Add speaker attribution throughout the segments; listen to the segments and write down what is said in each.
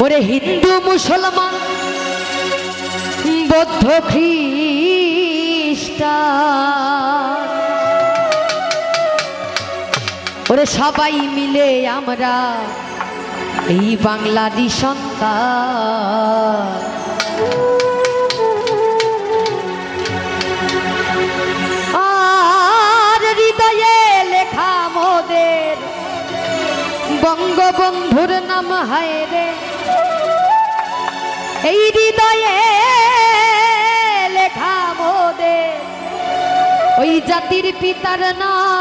Speaker 1: ওরে হিন্দু মুসলমান বৌদ্ধ খ্রিস্টান ওরে সবাই মিলে আমরা এই বাংলারই সন্তান। আর হৃদয়ে লেখা মোদের বঙ্গবন্ধুর নাম হায় রে, এই হৃদয়ে লেখা মোদের ওই জাতির পিতার নাম।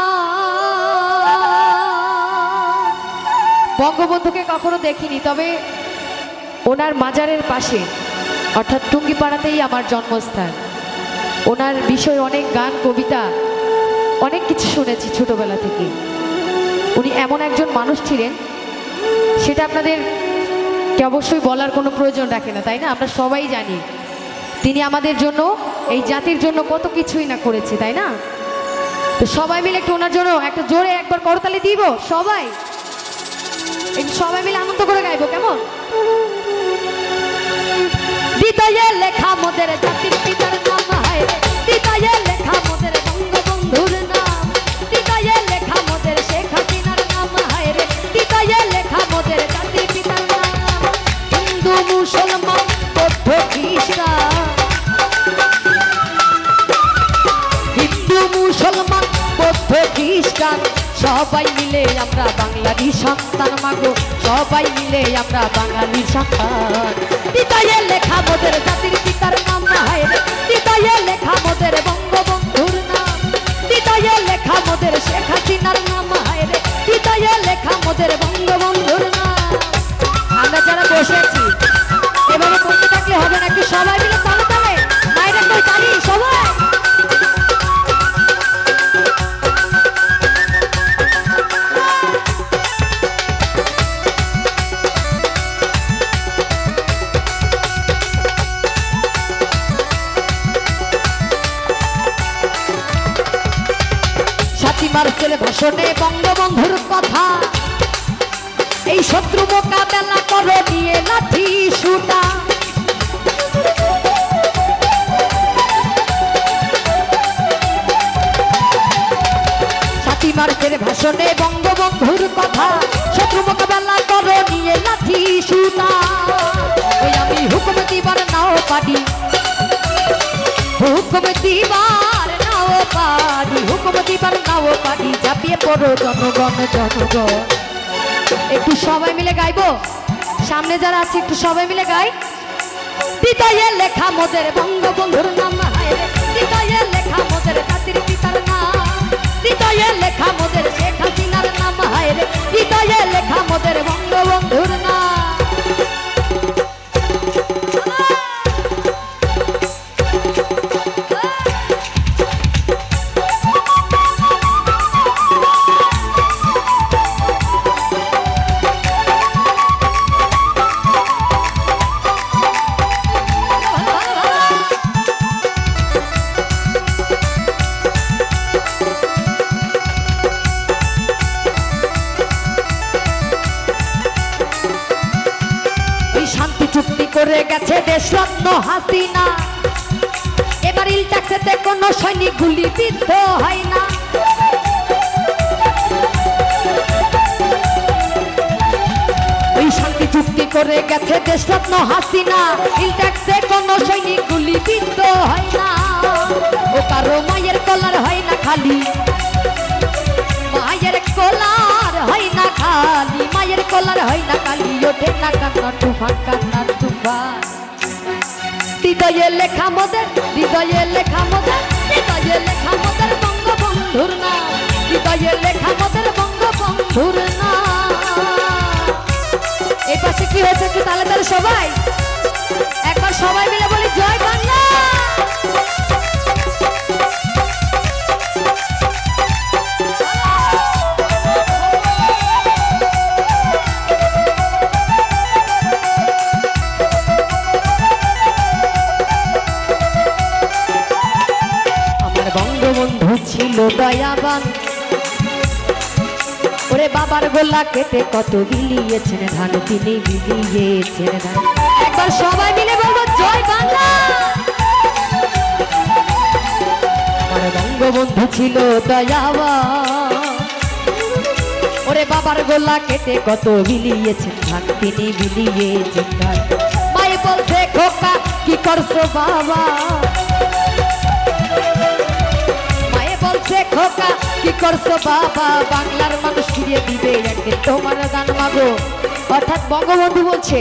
Speaker 1: বঙ্গবন্ধুকে কখনো দেখিনি, তবে ওনার মাজারের পাশে অর্থাৎ টুঙ্গিপাড়াতেই আমার জন্মস্থান। ওনার বিষয়ে অনেক গান কবিতা অনেক কিছু শুনেছি ছোটবেলা থেকে। উনি এমন একজন মানুষ ছিলেন, সেটা আপনাদের অবশ্যই বলার কোনো প্রয়োজন রাখে না, তাই না? আমরা সবাই জানি তিনি আমাদের জন্য, এই জাতির জন্য কত কিছুই না করেছে, তাই না? তো সবাই মিলে একটু ওনার জন্য একটা জোরে একবার করতালি দিব, সবাই সবাই মিলে আনন্দ করে গাইবো, কেমন? হৃদয়ে লেখা মোদের জাতির পিতার নাম হায় রে, হৃদয়ে লেখা মোদের বঙ্গবন্ধুর নাম, হৃদয়ে লেখা মোদের শেখ হাসিনার নাম হায় রে, হৃদয়ে লেখা মোদের জাতির পিতার নাম। হিন্দু মুসলমান বৌদ্ধ খ্রিস্টান, হিন্দু মুসলমান বৌদ্ধ খ্রিস্টান সবাই মিলে আমরা বাঙালি সন্তান মাগো, সবাই মিলে আমরা বাঙালি সন্তান। হৃদয়ে লেখা মোদের জাতির পিতার নাম হায় রে, হৃদয়ে লেখা মোদের বঙ্গবন্ধুর নাম, হৃদয়ে লেখা মোদের শেখ হাসিনার নাম হায় রে, হৃদয়ে লেখা মোদের বঙ্গবন্ধুর নাম। আমরা যারা বসেছি এভাবে বসে থাকলে হবে না, একটু সবাই মিলে তালে তালে মায়েরা কই তালি সবাই। মার্চের ভাষণে বঙ্গবন্ধুর কথা, এই শত্রু মোকাবেলা করো নিয়ে লাঠি সুটা। সাতই মার্চের ভাষণে বঙ্গবন্ধুর কথা, শত্রু মোকাবেলা করো নিয়ে লাঠি সুটা। ওই আমি হুকুম দিবার নাও পারি, হুকুম দিবার নাও পারি, হুকুম দিবার নাও পারি, ঝাঁপিয়ে পড়ো জনগণ জনগণ। একটু সবাই মিলে গাইবো, সামনে যারা আছে একটু সবাই মিলে গাই। হৃদয়ে লেখা মোদের বঙ্গবন্ধুর নাম হায় রে, হৃদয়ে লেখা মোদের জাতির পিতার নাম, হৃদয়ে লেখা মোদের শেখ হাসিনার নাম হায় রে, হৃদয়ে লেখা মোদের বঙ্গবন্ধুর নাম। করে গেছে দেশরত্ন হাসিনা, এবার ইল ট্যাক্সেতে কোনো সৈনিক গুলি বিদ্ধ হয় না। ওই শান্তি চুক্তি করে গেছে দেশরত্ন হাসিনা, ইল ট্যাক্সে কোনো সৈনিক গুলি বিদ্ধ হয় না। ও কারো মায়ের কলার হয় না খালি, মায়ের কলার হয় না খালি, মায়ের কলার হয় না খালি, ওঠে না কান্না তুফান কান্নার তুফান। হৃদয়ে লেখা মোদের, হৃদয়ে লেখা মোদের, হৃদয়ে লেখা মোদের বঙ্গবন্ধুর নাম, হৃদয়ে লেখা মোদের বঙ্গবন্ধুর নাম। এই পাশে কি হয়েছে একটু তালে তালে সবাই একবার সবাই মিলে বলি জয় বাংলা। ছিল দয়াবান, ওরে বাবা বাবার গোলা কেটে কত বিলিয়েছেন ধান, তিনি বিলিয়েছেন ধান। একবার সবাই মিলে বলবো জয় বাংলা। আমার বঙ্গবন্ধু ছিল দয়াবান, ওরে বাবার গোলা কেটে কত বিলিয়েছেন ধান, তিনি বিলিয়েছেন ধান। মাই বলছে খোকা কি করছো বাবা, মায়ে বলছে খোকা কি করছো বাবা, বাংলার মানুষ ফিরিয়ে দিবে একদিন তোমার দান মাগো। অর্থাৎ বঙ্গবন্ধু বলছে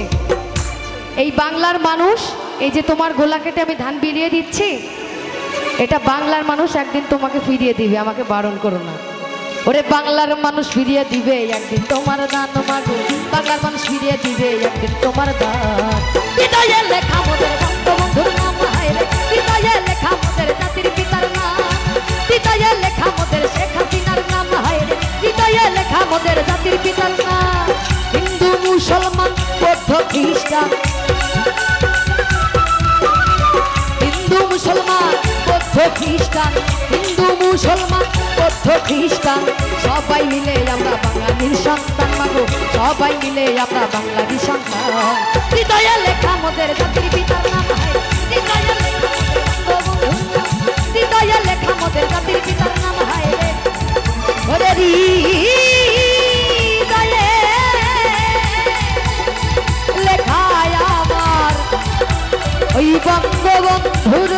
Speaker 1: এই বাংলার মানুষ, এই যে তোমার গোলা কেটে আমি ধান বিলিয়ে দিচ্ছি, এটা বাংলার মানুষ একদিন তোমাকে ফিরিয়ে দিবে, আমাকে বারণ করো না। ওরে বাংলার মানুষ ফিরিয়ে দিবে একদিন তোমার দান মাগো, বাংলার মানুষ ফিরিয়ে দিবে একদিন তোমার দান। হৃদয়ে লেখা মোদের বঙ্গবন্ধুর নাম, হায়রে হৃদয়ে লেখা মোদের জাতির পিতার নাম, হৃদয়ে লেখা মোদের শেখ হাসিনার নাম, হায়রে হৃদয়ে লেখা মোদের জাতির পিতার নাম। হিন্দু মুসলমান বৌদ্ধ খ্রিস্টান, হিন্দু মুসলমান বৌদ্ধ খ্রিস্টান, হিন্দু মুসলমান বৌদ্ধ খ্রিস্টান, সবাই মিলে আমরা বাঙালির সন্তান মাগো, সবাই মিলে আমরা বাংলাদেশ সন্তান। হৃদয়ে লেখা মোদের জাতির পিতার নাম, হৃদয়ে লেখা হৃদয়ে লেখা মোদের জাতির পিতার নাম, হায়রে ওরে হৃদয়ে লেখায় আমার ওই বঙ্গবন্ধুর